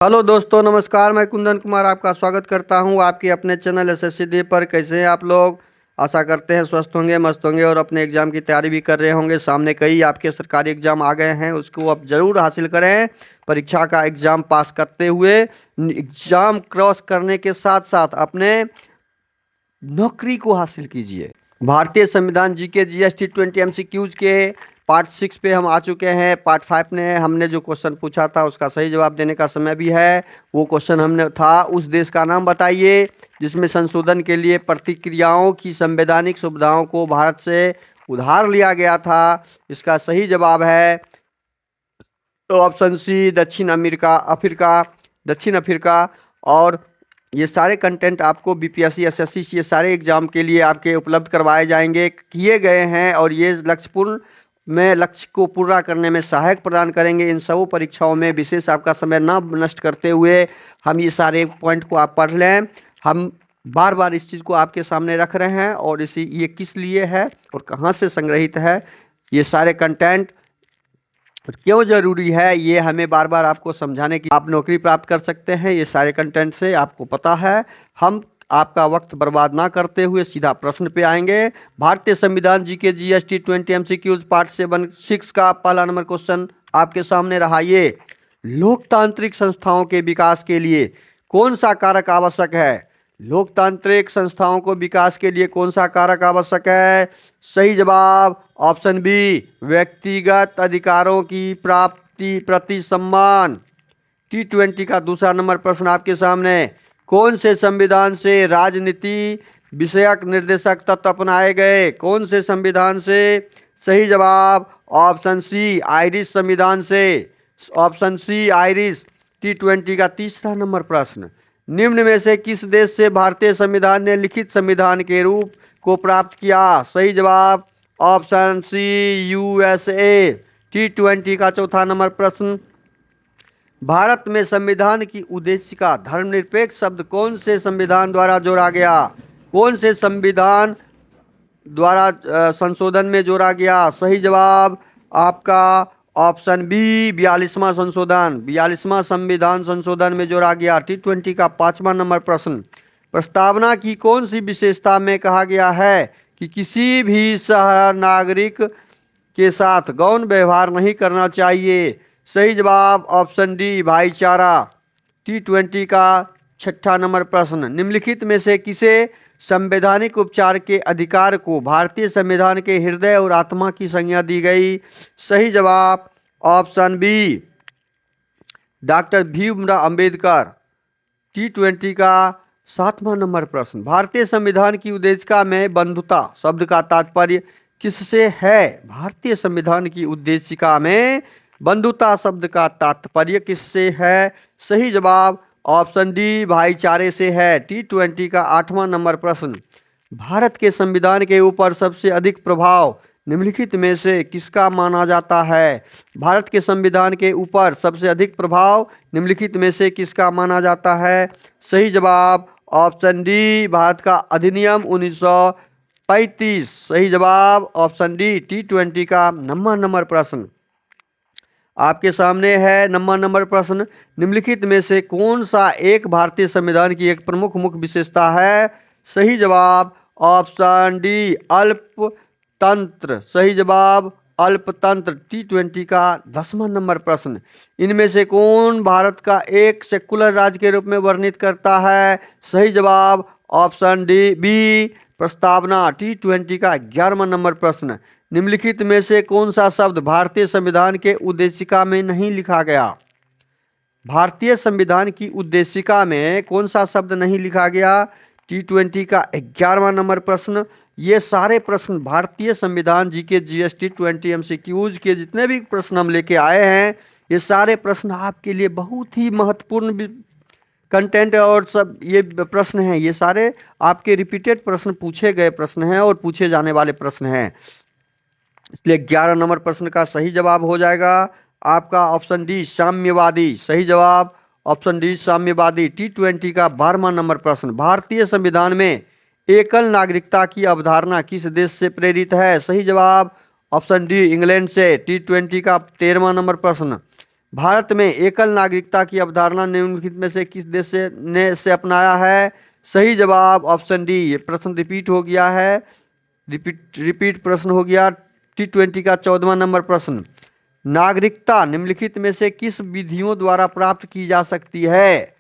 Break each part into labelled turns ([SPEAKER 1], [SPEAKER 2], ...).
[SPEAKER 1] Hello दोस्तों, नमस्कार। मैं कुंदन कुमार आपका स्वागत करता हूं आपके अपने चैनल एसएससी डे पर। कैसे हैं आप लोग? आशा करते हैं स्वस्थ होंगे, मस्त होंगे और अपने एग्जाम की तैयारी भी कर रहे होंगे। सामने कई आपके सरकारी एग्जाम आ गए हैं, उसको आप जरूर हासिल करें। परीक्षा का एग्जाम पास करते हुए एग्जाम क्रॉस करने के साथ साथ अपने नौकरी को हासिल कीजिए। भारतीय संविधान जीके जीएसटी 20 MCQs के पार्ट 6 पे हम आ चुके हैं। पार्ट 5 ने हमने जो क्वेश्चन पूछा था उसका सही जवाब देने का समय भी है। वो क्वेश्चन हमने था, उस देश का नाम बताइए जिसमें संशोधन के लिए प्रतिक्रियाओं की संवैधानिक सुविधाओं को भारत से उधार लिया गया था। इसका सही जवाब है तो ऑप्शन सी, दक्षिण अफ्रीका। और ये सारे कंटेंट आपको बीपीएससी, एसएससी, ये सारे एग्जाम के लिए आपके उपलब्ध करवाए जाएंगे, किए गए हैं और ये लक्ष्य को पूरा करने में सहायक प्रदान करेंगे। इन सब परीक्षाओं में विशेष आपका समय न नष्ट करते हुए हम ये सारे पॉइंट को आप पढ़ लें। हम बार बार इस चीज़ को आपके सामने रख रहे हैं और ये किस लिए है और कहाँ से संग्रहित है, ये सारे कंटेंट क्यों जरूरी है, ये हमें बार बार आपको समझाने की आप नौकरी प्राप्त कर सकते हैं। ये सारे कंटेंट से आपको पता है। हम आपका वक्त बर्बाद ना करते हुए सीधा प्रश्न पे आएंगे। भारतीय संविधान जीके जीएसटी 20 MCQs पार्ट 6 का पहला नंबर क्वेश्चन आपके सामने रहा। ये लोकतांत्रिक संस्थाओं के विकास के लिए कौन सा कारक आवश्यक है? लोकतांत्रिक संस्थाओं को विकास के लिए कौन सा कारक आवश्यक है? सही जवाब ऑप्शन बी, व्यक्तिगत अधिकारों की प्राप्ति प्रति सम्मान। T20 का दूसरा नंबर प्रश्न आपके सामने। कौन से संविधान से राजनीति विषयक निर्देशक तत्व अपनाए गए? कौन से संविधान से? सही जवाब ऑप्शन सी, आयरिश संविधान से। Option C, Irish. T20 का तीसरा नंबर प्रश्न। निम्न में से किस देश से भारतीय संविधान ने लिखित संविधान के रूप को प्राप्त किया? सही जवाब ऑप्शन सी, यूएसए। T20 का चौथा नंबर प्रश्न। भारत में संविधान की उद्देशिका धर्मनिरपेक्ष शब्द कौन से संविधान द्वारा जोड़ा गया? कौन से संविधान द्वारा संशोधन में जोड़ा गया? सही जवाब आपका ऑप्शन बी, 42वां संशोधन, 42वां संविधान संशोधन में जोड़ा गया। T20 का पांचवा नंबर प्रश्न। प्रस्तावना की कौन सी विशेषता में कहा गया है कि किसी भी शहर नागरिक के साथ गौण व्यवहार नहीं करना चाहिए? सही जवाब ऑप्शन डी, भाईचारा। T20 का छठा नंबर प्रश्न। निम्नलिखित में से किसे संवैधानिक उपचार के अधिकार को भारतीय संविधान के हृदय और आत्मा की संज्ञा दी गई? सही जवाब option B, doctor Bhimrao Ambedkar. T20 का सातवां नंबर प्रश्न। भारतीय संविधान की उद्देशिका में बंधुता शब्द का तात्पर्य किससे है? भारतीय संविधान की उद्देशिका में बंधुता शब्द का तात्पर्य किससे है? सही जवाब ऑप्शन डी, भाईचारे से है। T20 का आठवां नंबर प्रश्न। भारत के संविधान के ऊपर सबसे अधिक प्रभाव निम्नलिखित में से किसका माना जाता है? भारत के संविधान के ऊपर सबसे अधिक प्रभाव निम्नलिखित में से किसका माना जाता है? सही जवाब ऑप्शन डी, भारत का अधिनियम 1935। सही जवाब ऑप्शन डी। T20 का नंबर प्रश्न आपके सामने है। नंबर प्रश्न। निम्नलिखित में से कौन सा एक भारतीय संविधान की एक प्रमुख मुख्य विशेषता है? सही जवाब ऑप्शन डी, अल्पतंत्र। सही जवाब अल्पतंत्र। T20 का 10वां नंबर प्रश्न। इनमें से कौन भारत का एक सेकुलर राज्य के रूप में वर्णित करता है? सही जवाब ऑप्शन डी, बी, प्रस्तावना। T20 का 11वां नंबर प्रश्न। निम्नलिखित में से कौन सा शब्द भारतीय संविधान के उद्देशिका में नहीं लिखा गया? भारतीय संविधान की उद्देशिका में कौन सा शब्द नहीं लिखा गया? T20 का 11वां नंबर प्रश्न। ये सारे प्रश्न भारतीय संविधान जीके जीएसटी 20 MCQs के जितने भी प्रश्न हम लेके आए हैं, ये सारे प्रश्न आपके लिए बहुत ही महत्वपूर्ण कंटेंट और सब ये प्रश्न हैं। ये सारे आपके रिपीटेड प्रश्न पूछे गए प्रश्न हैं और पूछे जाने वाले प्रश्न हैं। इसलिए 11 नंबर प्रश्न का सही जवाब हो जाएगा आपका ऑप्शन डी, साम्यवादी। सही जवाब ऑप्शन डी, साम्यवादी। T20 का 12वां नंबर प्रश्न। भारतीय संविधान में एकल नागरिकता की अवधारणा किस देश से प्रेरित है? सही जवाब ऑप्शन डी, इंग्लैंड से। T20 का 13वां नंबर प्रश्न। भारत में एकल नागरिकता की अवधारणा निम्नलिखित में से किस देश से अपनाया है? सही जवाब ऑप्शन डी। ये प्रश्न रिपीट हो गया है, रिपीट प्रश्न हो गया। T20 का 14वां नंबर प्रश्न, नागरिकता निम्नलिखित में से किस विधियों द्वारा प्राप्त की जा सकती है?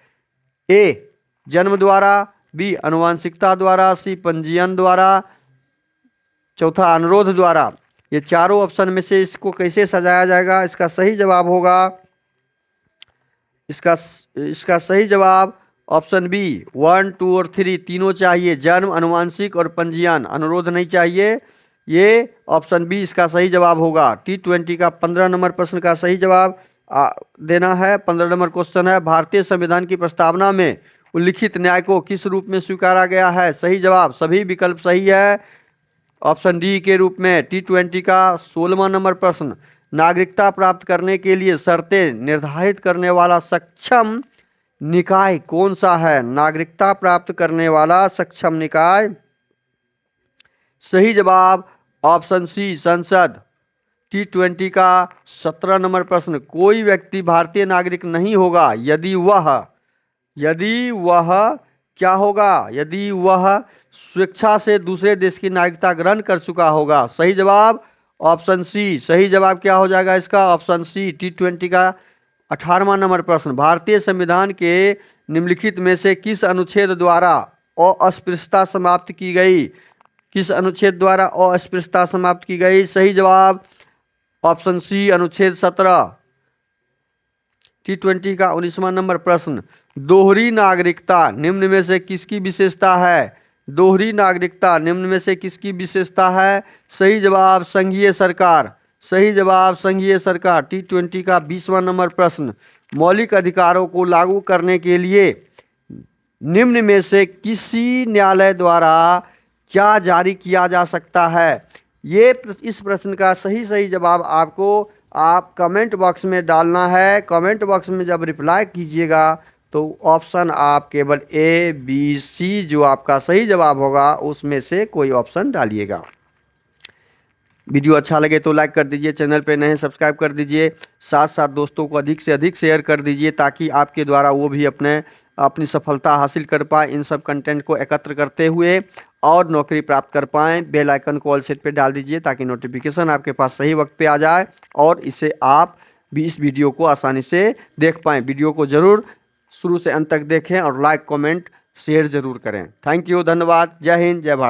[SPEAKER 1] ए जन्म द्वारा, बी अनुवांशिकता द्वारा, सी पंजीयन द्वारा, चौथा अनुरोध द्वारा। ये चारों ऑप्शन में से इसको कैसे सजाया जाएगा? इसका सही जवाब होगा, इसका सही जवाब ऑप्शन बी 1, 2 और 3 तीनों चाहिए। जन्म, अनुवांशिक और पंजीयन, अनुरोध नहीं चाहिए। ये ऑप्शन बी इसका सही जवाब होगा। T20 का 15 नंबर प्रश्न का सही जवाब देना है। 15 नंबर क्वेश्चन है, भारतीय संविधान की प्रस्तावना में उल्लिखित न्याय को किस रूप में स्वीकारा गया है? सही जवाब सभी विकल्प सही है, ऑप्शन डी के रूप में। T20 का 16वां नंबर प्रश्न, नागरिकता प्राप्त करने के लिए शर्तें निर्धारित करने वाला सक्षम निकाय कौन सा है? नागरिकता प्राप्त करने वाला सक्षम निकाय, सही जवाब ऑप्शन सी संसद। T20 का 17 नंबर प्रश्न, कोई व्यक्ति भारतीय नागरिक नहीं होगा यदि वह क्या होगा? यदि वह स्वेच्छा से दूसरे देश की नागरिकता ग्रहण कर चुका होगा। सही जवाब ऑप्शन सी। सही जवाब क्या हो जाएगा इसका? Option C. T20 का 18वां नंबर प्रश्न, भारतीय संविधान के निम्नलिखित में से किस अनुच्छेद द्वारा अस्पृश्यता समाप्त की गई? किस अनुच्छेद द्वारा अस्पृश्यता समाप्त की गई? सही जवाब ऑप्शन सी अनुच्छेद 17। T20 का 19वां नंबर प्रश्न, दोहरी नागरिकता निम्न में से किसकी विशेषता है? दोहरी नागरिकता निम्न में से किसकी विशेषता है? सही जवाब संघीय सरकार, सही जवाब संघीय सरकार। T20 का 20वां नंबर प्रश्न, मौलिक अधिकारों को लागू करने के लिए निम्न में से किसी न्यायालय द्वारा क्या जारी किया जा सकता है? इस प्रश्न का सही जवाब आपको आप कमेंट बॉक्स में डालना है। कमेंट बॉक्स में जब रिप्लाई कीजिएगा तो ऑप्शन आप केवल ए, बी, सी जो आपका सही जवाब होगा उसमें से कोई ऑप्शन डालिएगा। वीडियो अच्छा लगे तो लाइक कर दीजिए, चैनल पे नए सब्सक्राइब कर दीजिए, साथ साथ दोस्तों को अधिक से अधिक शेयर कर दीजिए ताकि आपके द्वारा वो भी अपनी सफलता हासिल कर पाए इन सब कंटेंट को एकत्र करते हुए और नौकरी प्राप्त कर पाएँ। बेल आइकन को ऑल सेट पे डाल दीजिए ताकि नोटिफिकेशन आपके पास सही वक्त पे आ जाए और इससे आप भी इस वीडियो को आसानी से देख पाएँ। वीडियो को ज़रूर शुरू से अंत तक देखें और लाइक कमेंट शेयर ज़रूर करें। थैंक यू, धन्यवाद, जय हिंद, जय भारत।